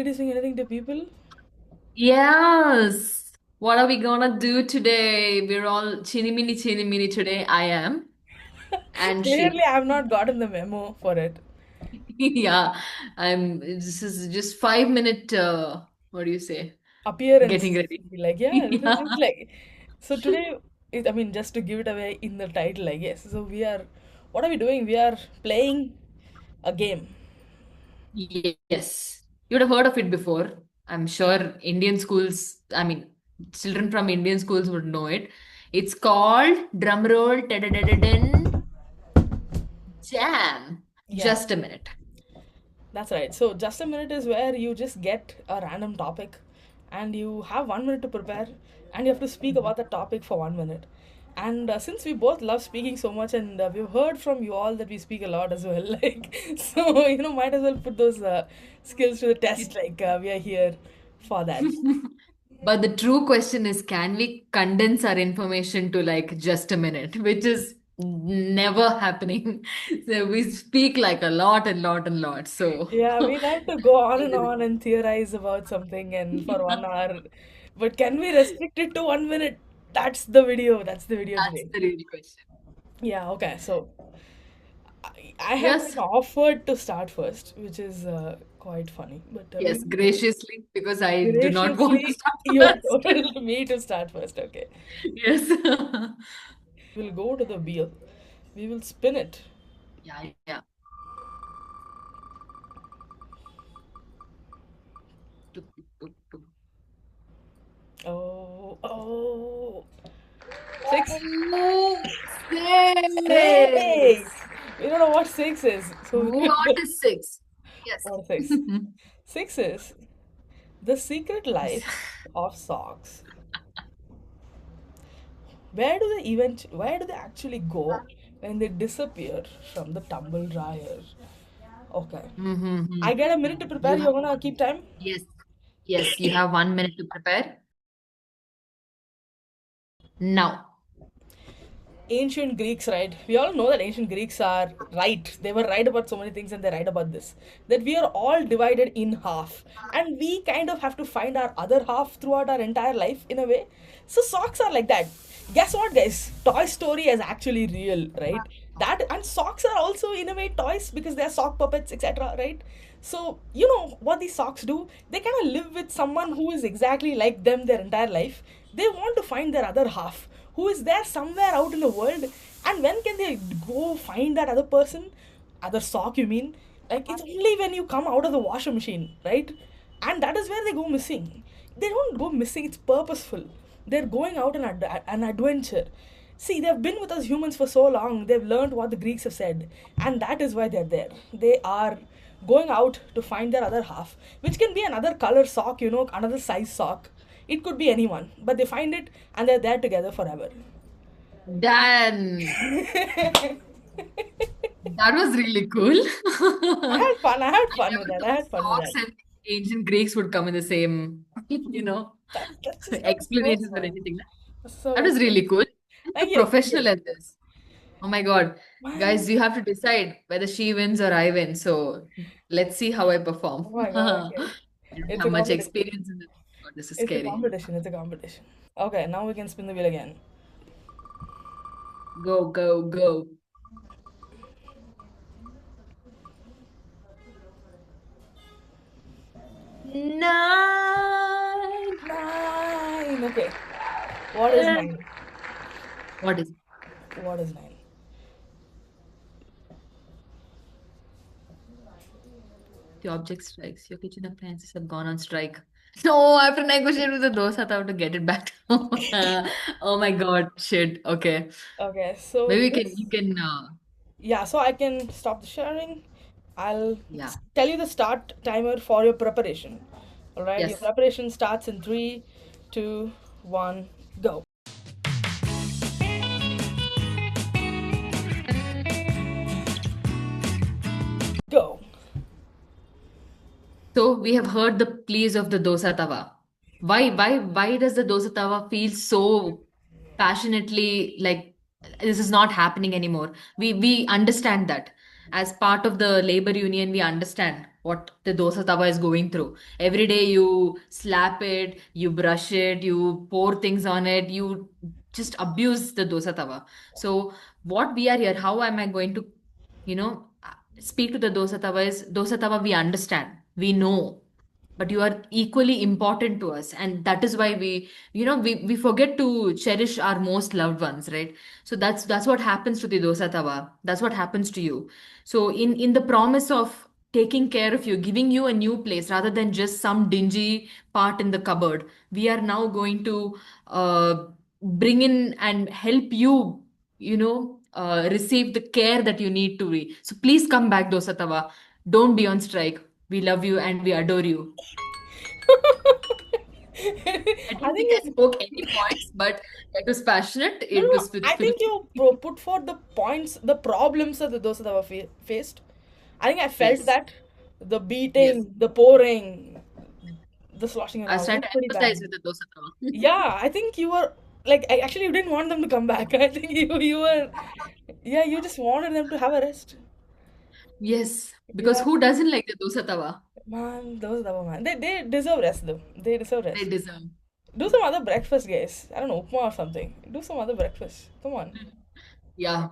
introducing anything to people? Yes. What are we gonna do today? We're all chinny mini today. I am. And she. Clearly, I have not gotten the memo for it. Yeah. This is just 5 minute, what do you say? Getting Appearance. ready. Be like, yeah, this is Yeah. just like. So today, I mean, just to give it away in the title, I guess. So what are we doing? We are playing a game. Yes. You would have heard of it before. I'm sure Indian schools, I mean, children from Indian schools would know it. It's called drumroll, jam. Yeah, Just a minute. that's right. So just a minute is where you just get a random topic and you have 1 minute to prepare and you have to speak about the topic for 1 minute. And since we both love speaking so much and we've heard from you all that we speak a lot as well, like, so, might as well put those skills to the test, like, we are here for that. But the true question is, can we condense our information to like just a minute, which is never happening. So we speak like a lot and lot and lot. So Yeah, we love to go on and theorize about something and for 1 hour. But can we restrict it to 1 minute? That's the video. That's the video that's today. the real question. Yeah, okay. So I have Yes, been offered to start first, which is quite funny. But we yes, will go graciously, because I do not want to graciously, you start told first. me to start first. Okay. Yes. We'll go to the wheel. We will spin it. Yeah, yeah. Tuk, tuk, tuk, tuk. Oh, oh. Six. Oh, Six. six. We don't know what six is. So What is six? Yes. what is six? Six is the secret life of socks. Where do they actually go when they disappear from the tumble dryer? Okay. Mm-hmm. I get a minute to prepare. You have You're gonna keep time? yes, yes, you have 1 minute to prepare. Now. Ancient Greeks, right? We all know that ancient Greeks are right. They were right about so many things and they're right about this. That we are all divided in half. And we kind of have to find our other half throughout our entire life in a way. So socks are like that. Guess what, guys? Toy Story is actually real, right? That and socks are also in a way toys because they're sock puppets, etc. Right? So you know what these socks do? They kind of live with someone who is exactly like them their entire life. They want to find their other half who is there somewhere out in the world. And when can they go find that other person? Other sock, you mean? Like, it's only when you come out of the washing machine, right? And that is where they go missing. They don't go missing, it's purposeful. They're going out on an adventure. See, they've been with us humans for so long, they've learned what the Greeks have said, and that is why they're there. They are going out to find their other half, which can be another color sock, another size sock. It could be anyone, but they find it and they're there together forever. Done. That was really cool. I had fun. I had I fun never with that. I thought had fun with socks that. and ancient Greeks would come in the same, That's just how it goes, explanations or man. anything. That So, was really cool. And thank you're you. Thank professional you. at this. Oh my God. Man, Guys, you have to decide whether she wins or I win. So let's see how I perform. oh my God. I Okay. don't It's have a much competition. experience in this. God, this is It's a scary. competition. It's a competition. Okay, now we can spin the wheel again. Go, go, go. Nine. Nine. Okay. What is nine? What is What is nine? the object strikes? Your kitchen appliances have gone on strike. No, I have to negotiate with the dosa how to get it back. Oh my God, shit. Okay. Okay, so Maybe you this. can, Yeah, so I can stop the sharing. I'll yeah. tell you the start timer for your preparation. All right, your Yes. preparation starts in three, two, one, go. Go. So we have heard the pleas of the dosa tawa. Why does the dosa tawa feel so passionately like this is not happening anymore? We understand that as part of the labor union, we understand. what the dosa tawa is going through. Every day you slap it, you brush it, you pour things on it, you just abuse the dosa tawa. So what we are here, how am I going to, speak to the dosa tawa is dosa tawa we understand, we know, but you are equally important to us, and that is why we forget to cherish our most loved ones, right? So that's what happens to the dosa tawa, that's what happens to you. So in the promise of taking care of you, giving you a new place rather than just some dingy part in the cupboard, we are now going to bring in and help you, receive the care that you need to be. So please come back, dosa tawa, don't be on strike. We love you and we adore you. I I don't think think I spoke any points, but it was passionate. no, It no. was I think spiritual. you put forth the points, the problems that the dosa that were faced. I think I felt Yes. that the Yes. beating, the pouring, the sloshing I was around trying was to pretty emphasize bad. with the dosa tawa. Yeah, I think you were like actually you didn't want them to come back. I think you were yeah, you just wanted them to have a rest. Yes, because Yeah, who doesn't like the dosa tawa? man, those are man. They deserve rest though. They deserve They rest. deserve. Do some other breakfast, guys. I don't know, upma or something. Do some other breakfast. Come on. Yeah.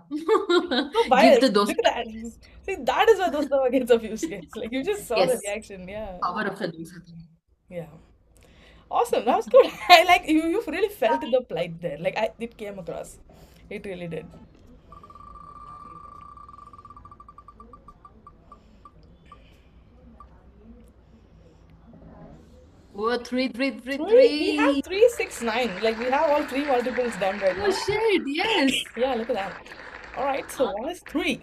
So Give the biased. dosa Look at that. tawa. See, that is why those Tava gets abused, guys. Like you just saw the Yes. reaction. Yeah. Power of the dosa tawa. Yeah. Awesome. That was good. I like you. You really felt the plight there. Like it came across. It really did. Oh, three, three, three, Three. We have three. 369. Like we have all three multiples done right Oh now. shit, yes. Yeah. Look at that. All right. So Uh, what is three?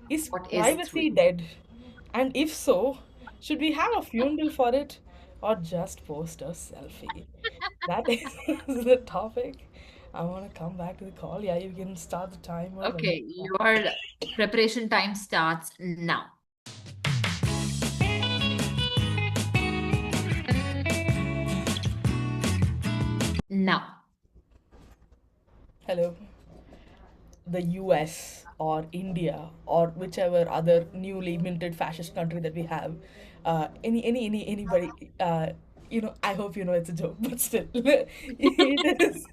Is what is privacy three? dead? And if so, should we have a funeral for it or just post a selfie? That is the topic. I want to come back to the call. Yeah, you can start the timer when Okay, you're your preparation time starts now. Now. hello. The US or India or whichever other newly minted fascist country that we have, anybody, I hope you know it's a joke, but still, it is.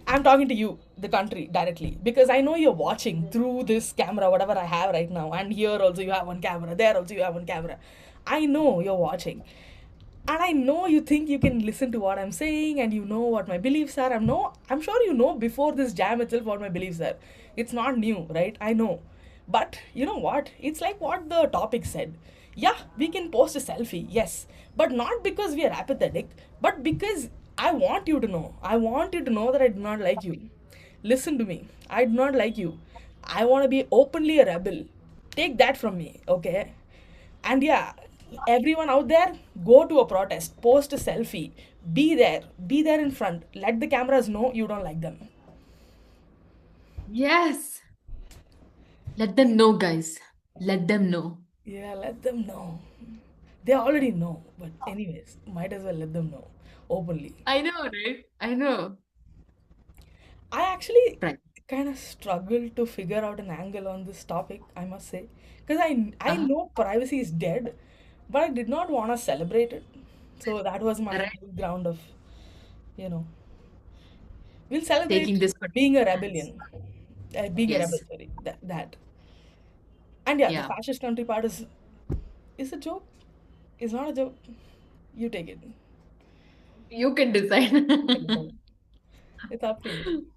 I'm talking to you, the country, directly because I know you're watching through this camera, whatever I have right now, and here also you have one camera, there also you have one camera. I know you're watching. And I know you think you can listen to what I'm saying and you know what my beliefs are. I'm sure you know before this jam itself what my beliefs are. It's not new, right? I know. But you know what? It's like what the topic said. Yeah, we can post a selfie, yes. But not because we are apathetic, but because I want you to know. I want you to know that I do not like you. Listen to me. I do not like you. I want to be openly a rebel. Take that from me, okay? And yeah, everyone out there, go to a protest, post a selfie, be there in front. Let the cameras know you don't like them. Yes. Let them know, guys. Let them know. Yeah, let them know. They already know, but anyways, might as well let them know openly. I know, right? I know. I actually Right. kind of struggled to figure out an angle on this topic, I must say, because I Uh-huh. know privacy is dead, but I did not want to celebrate it. So that was my Right. middle ground of, you know, we'll celebrate Taking this being particular a stance. rebellion, being a rebel. Yes. Sorry, that. And yeah, the Yeah. fascist country part is a joke. It's not a joke. You take it. You can decide. You can decide. It's up to you.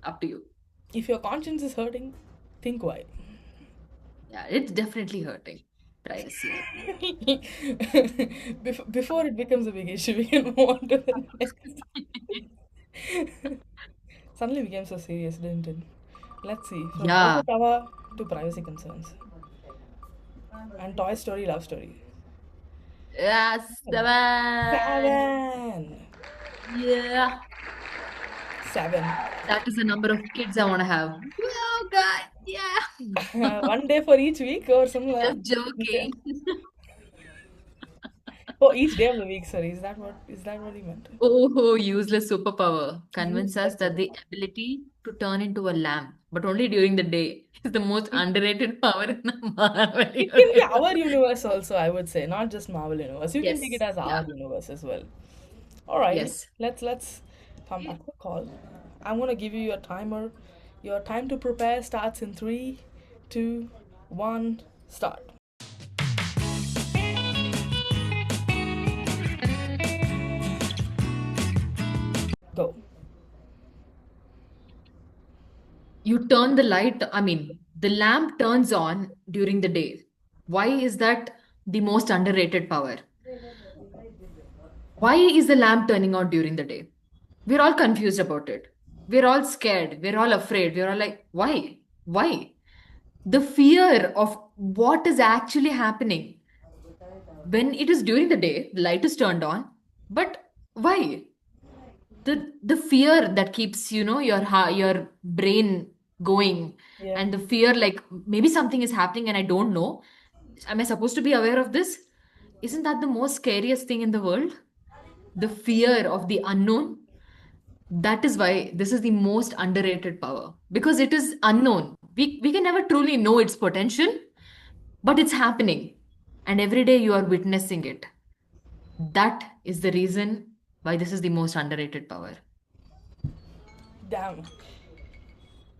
Up to you. If your conscience is hurting, think why. Yeah, it's definitely hurting. Privacy. Before it becomes a big issue, we can move on to the next. Suddenly became so serious, didn't it? Let's see. From Yeah. Dosa Tawa to privacy concerns and Toy Story love story. Yes, seven. Seven. Yeah. Seven. That is the number of kids I want to have. Oh, God. Yeah. One day for each week or something like Just that. joking. Oh, each day of the week, sorry. Is that what he meant? Oh, useless superpower. Convince us Useless that the superpower. ability to turn into a lamp, but only during the day, is the most It, underrated power in the Marvel it can be universe. our universe also, I would say, not just Marvel universe. You can take it Yes. as Yeah. our universe as well. All right, Yes. let's come back to the call. I'm gonna give you your timer. Your time to prepare starts in three, two, one, start. Go. You turn the light, I mean, the lamp turns on during the day. Why is that the most underrated power? Why is the lamp turning on during the day? We're all confused about it. We're all scared. We're all afraid. We're all like, why? Why? The fear of what is actually happening. When it is during the day, the light is turned on. But why? The fear that keeps, your brain going, Yeah. and the fear like maybe something is happening and I don't know. Am I supposed to be aware of this? Isn't that the most scariest thing in the world? The fear of the unknown. That is why this is the most underrated power, because it is unknown. We can never truly know its potential, but it's happening. And every day you are witnessing it. That is the reason why this is the most underrated power. Damn.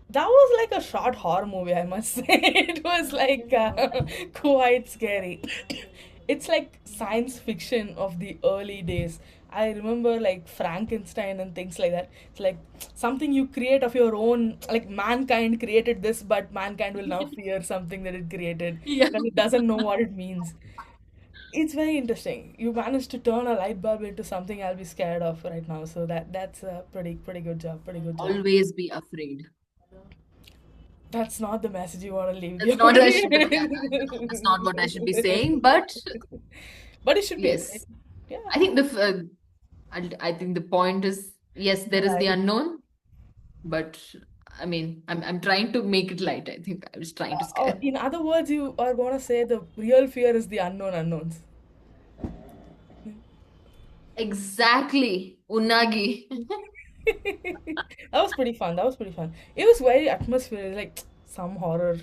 That was like a short horror movie, I must say. It was like quite scary. It's like science fiction of the early days. I remember like Frankenstein and things like that. It's like something you create of your own. Like mankind created this, but mankind will now fear something that it created Yeah. because it doesn't know what it means. It's very interesting. You managed to turn a light bulb into something I'll be scared of right now. So that's a pretty good job. Pretty good job. Always be afraid. That's not the message you want to leave the That's not I should, yeah, that's not what I should be audience. saying, but But it should be, right? yes, Yeah. I think I think the point is yes, there is the Right. unknown, but I mean, I'm trying to make it light. I think I was trying to scare. In other words, you are going to say the real fear is the unknown unknowns. Exactly, Unagi. That was pretty fun. That was pretty fun. It was very atmospheric, like some horror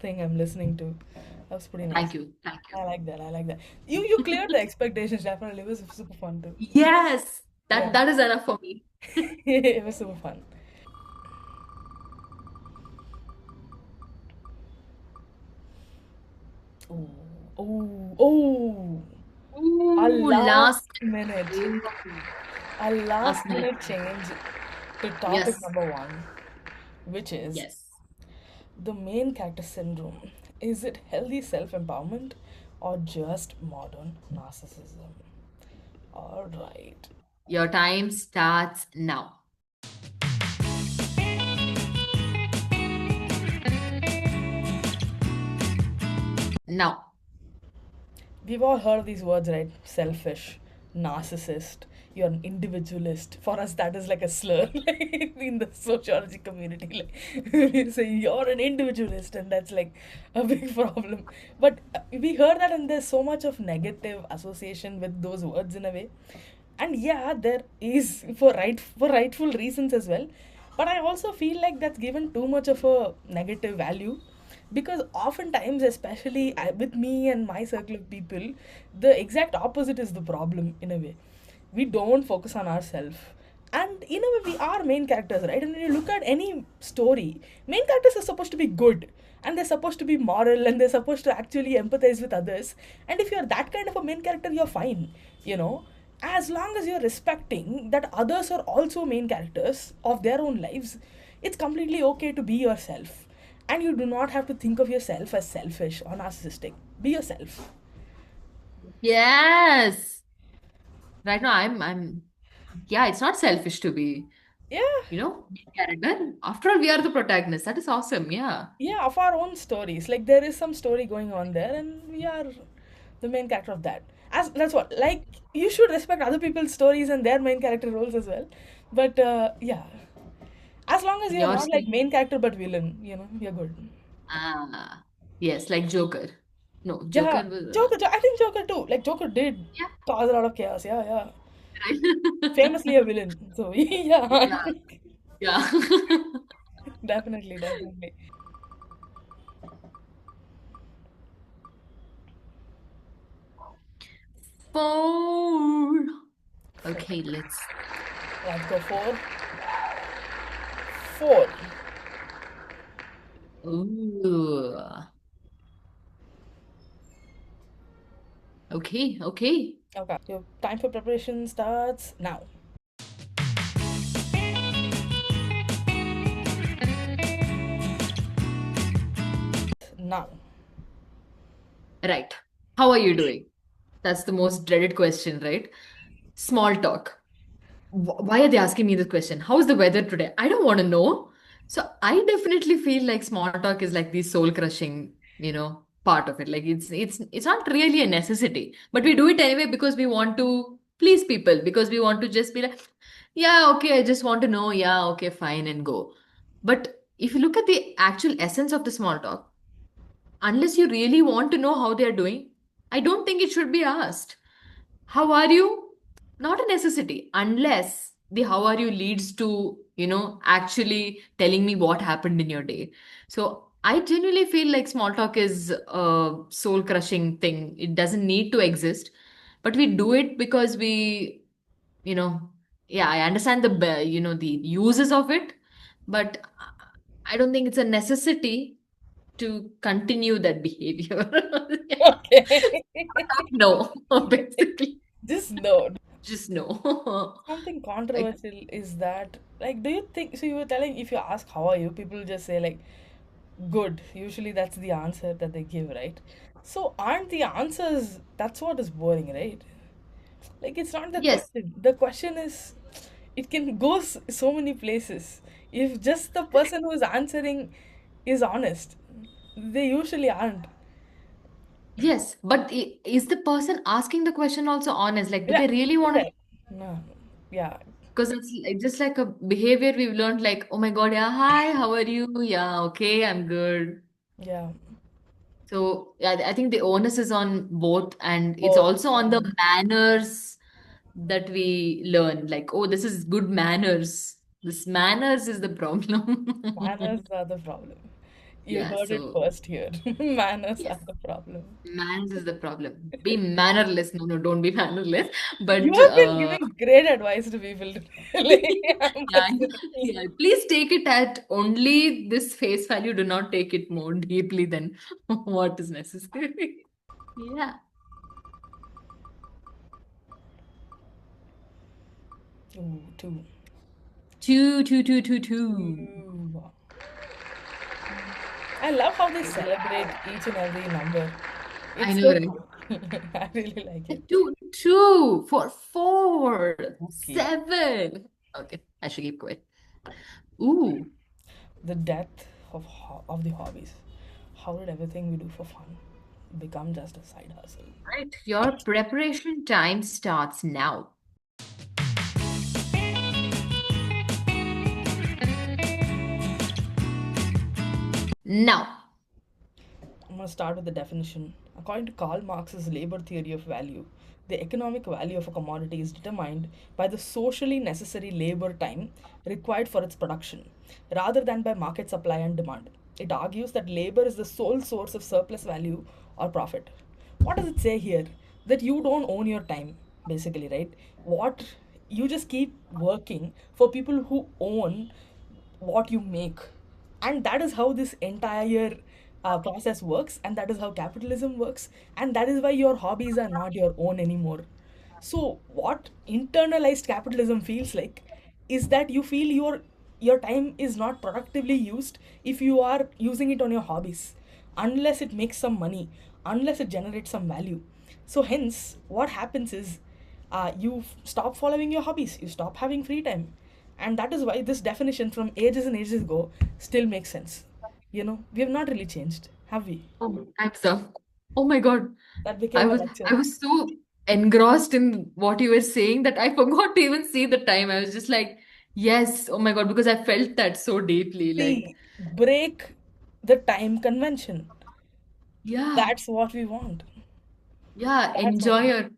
thing I'm listening to. That was pretty nice. Thank you, thank I like that. I like that. You cleared the you. expectations definitely. It was super fun too. Yes, Yeah. that is enough for me. It was super fun. Oh, oh, oh. A Ooh, last last minute. minute. A last Last minute. minute change to topic Yes, number one, which is yes. the main character syndrome. Is it healthy self empowerment or just modern narcissism? Alright. Your time starts now. Now. We've all heard these words, right? Selfish, narcissist, you're an individualist. For us, that is like a slur like, in the sociology community. Like, we say you're an individualist, and that's like a big problem. But we heard that, and there's so much of negative association with those words in a way. And yeah, there is for rightful reasons as well. But I also feel like that's given too much of a negative value because oftentimes, especially with me and my circle of people, the exact opposite is the problem in a way. We don't focus on ourselves, and in a way we are main characters, right? And when you look at any story, main characters are supposed to be good, and they're supposed to be moral, and they're supposed to actually empathize with others. And if you're that kind of a main character, you're fine, you know, as long as you're respecting that others are also main characters of their own lives. It's completely okay to be yourself, and you do not have to think of yourself as selfish or narcissistic. Be yourself. Yes. Right now, yeah, it's not selfish to be, Yeah, main character. After all, we are the protagonists. That is awesome. Yeah. yeah, of our own stories. Like there is some story going on there, and we are the main character of that. As that's what, like, you should respect other people's stories and their main character roles as well. But yeah, as long as you're You're not like saying, main character but villain, you're good. ah, yes, like Joker. No, Yeah, Joker was I think Joker too. Like Joker did yeah, cause a lot of chaos. Yeah, yeah. right. Famously a villain. So yeah, I Yeah, think yeah. definitely, definitely. Four. Four. Okay, let's. Let's go for four. Ooh. Okay, okay. Okay. Your time for preparation starts now. Now. Right. How are you doing? That's the most dreaded question, right? Small talk. Why are they asking me this question? How's the weather today? I don't want to know. So I definitely feel like small talk is like the soul crushing, part of it. Like it's not really a necessity, but we do it anyway because we want to please people, because we want to just be like, yeah, okay, I just want to know, yeah, okay, fine, and go. But if you look at the actual essence of the small talk, unless you really want to know how they are doing, I don't think it should be asked. How are you? Not a necessity, unless the how are you leads to, actually telling me what happened in your day. So I genuinely feel like small talk is a soul crushing thing. It doesn't need to exist, but we do it because you know, yeah, I understand the uses of it, but I don't think it's a necessity to continue that behavior. Yeah. Okay. No, basically, Just no. just no. Something Like, controversial is that, like, do you think? So you were telling if you ask how are you, people just say like good. Usually that's the answer that they give, right? So aren't the answers that's what is boring, right? Like it's not the yes, question. The question is it can go so many places. If just the person who is answering is honest, they usually aren't. yes, but is the person asking the question also honest? Like, do Yeah, they really want to? correct. No, yeah, Because it's just like a behavior we've learned, like, oh my God, yeah, hi, how are you? Yeah, okay, I'm good. yeah, So yeah, I think the onus is on both, and it's both. also on the manners that we learn. Like, oh, this is good manners. This manners is the problem. Manners are the problem. You Yeah, heard it so first here. Manners yes, are the problem. manners is the problem. Be mannerless. No, no, don't be mannerless. You But have been giving great advice to people today. I yeah, must say. yeah. Please take it at only this face value. Do not take it more deeply than what is necessary. Yeah. Ooh, two. Two, two, two, two, two. Two. I love how they Okay. celebrate each and every number. I It's know, so right? cute. I really like it. Two, two for four, Okay. seven. Okay, I should keep quiet. Ooh, The death of the hobbies. How did everything we do for fun become just a side hustle? right. Your preparation time starts now. Now. I'm going to start with the definition. According to Karl Marx's labor theory of value, the economic value of a commodity is determined by the socially necessary labor time required for its production, rather than by market supply and demand. It argues that labor is the sole source of surplus value or profit. What does it say here? That you don't own your time, basically, right? What you just keep working for people who own what you make, and that is how this entire process works, and that is how capitalism works, and that is why your hobbies are not your own anymore. So what internalized capitalism feels like is that you feel your time is not productively used if you are using it on your hobbies, unless it makes some money, unless it generates some value. So hence what happens is you stop following your hobbies, you stop having free time, and that is why this definition from ages and ages ago still makes sense. We have not really changed, have we? Oh, time's up. Oh my God. That I became a was lecture. I was so engrossed in what you were saying that I forgot to even see the time. I was just like, yes, oh my God, because I felt that so deeply. Like, See, break the time convention. Yeah. That's what we want. Yeah. That's what Enjoy we your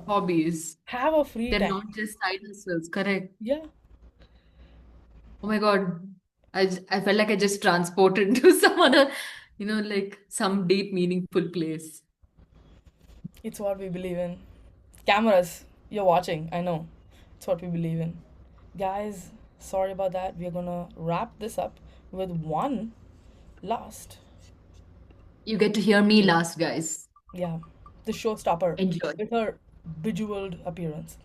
hobbies. have a free They're time. not just side hustles. Correct. Yeah, Oh my God. I felt like I just transported to some other, like some deep, meaningful place. it's what we believe in. Cameras, you're watching, I know. It's what we believe in. Guys, sorry about that. We're gonna wrap this up with one last, You get to hear me last, guys. yeah, the showstopper Enjoy. with her bejeweled appearance.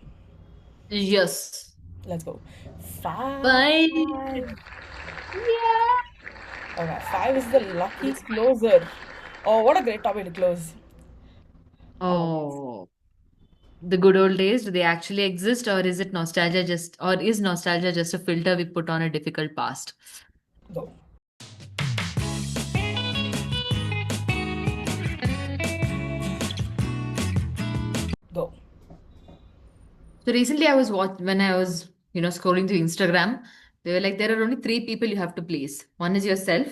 Yes. Let's go. Five. Bye. Yeah. Alright, five is the lucky closer. Oh, what a great topic to close. Yes. Oh, the good old days, do they actually exist, or is it nostalgia just, or is nostalgia just a filter we put on a difficult past? Go. Go. So recently when I was, scrolling through Instagram, they were like, there are only three people you have to please. One is yourself,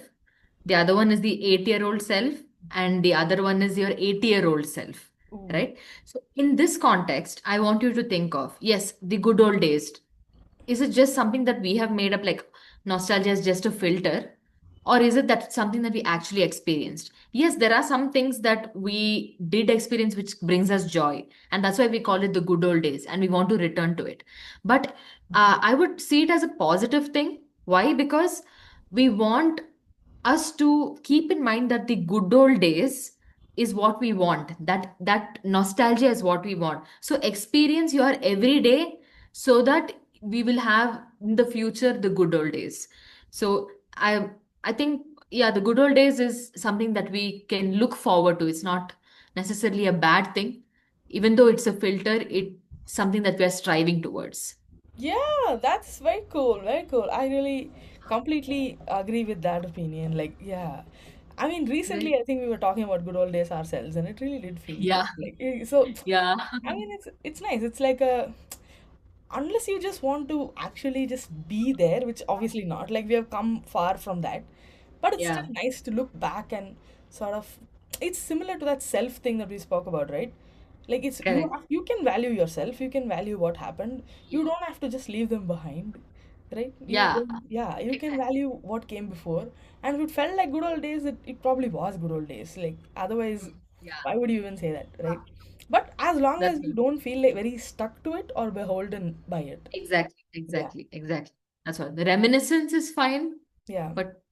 the other one is the 8-year-old self, and the other one is your 80-year-old self, Ooh. right? So in this context, I want you to think of, yes, the good old days. Is it just something that we have made up, like nostalgia is just a filter, or is it that something that we actually experienced? Yes, there are some things that we did experience which brings us joy, and that's why we call it the good old days, and we want to return to it. But I would see it as a positive thing. Why? Because we want us to keep in mind that the good old days is what we want, that nostalgia is what we want. So experience your everyday, so that we will have in the future the good old days. So I think, yeah, the good old days is something that we can look forward to. It's not necessarily a bad thing. Even though it's a filter, it's something that we are striving towards. Yeah, that's very cool. Very cool. I really completely agree with that opinion. Like, yeah. I mean, recently Right? I think we were talking about good old days ourselves, and it really did feel good. Yeah. Like, so, Yeah. I mean, it's nice. It's like a, unless you just want to actually just be there, which obviously not. Like, we have come far from that, but it's still Yeah. nice to look back and sort of. It's similar to that self thing that we spoke about, right? Like it's Correct. you can value yourself, you can value what happened. You Yeah. don't have to just leave them behind, right? Yeah. Yeah, you can Exactly. value what came before. And if it felt like good old days, it probably was good old days. Like otherwise, Yeah. why would you even say that, right? But as long as That's you what. don't feel like very stuck to it or beholden by it. Exactly, Yeah. exactly, exactly. That's what. The reminiscence is fine, Yeah. but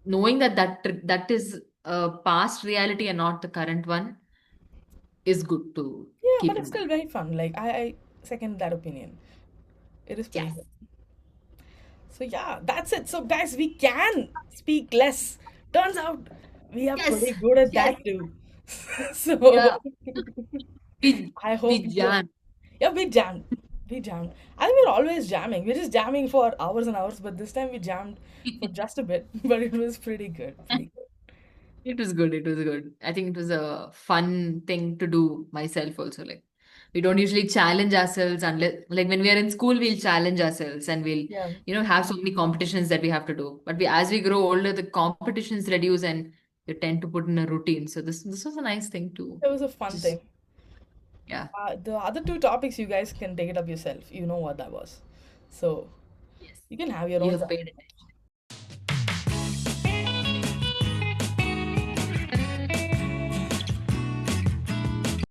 knowing that is a past reality and not the current one is good to Yeah, but keep it's in still mind. very fun. Like I second that opinion. It is pretty Yes. good. So yeah, that's it. So guys, we can speak less. Turns out we are Yes. pretty good at Yes. that too. Yeah. So We I hope we you, jam. yeah, we jammed. We jammed. I think we're always jamming. We're just jamming for hours and hours, but this time we jammed for just a bit. But it was pretty good. Pretty good. It was good. It was good. I think it was a fun thing to do myself also. Like we don't usually challenge ourselves unless like when we are in school, we'll challenge ourselves and we'll, Yeah. have so many competitions that we have to do. But as we grow older, the competitions reduce and you tend to put in a routine. So this was a nice thing to It was a fun just thing. yeah. The other two topics you guys can take it up yourself. You know what that was. So Yes. you can have your You own have judgment. paid attention.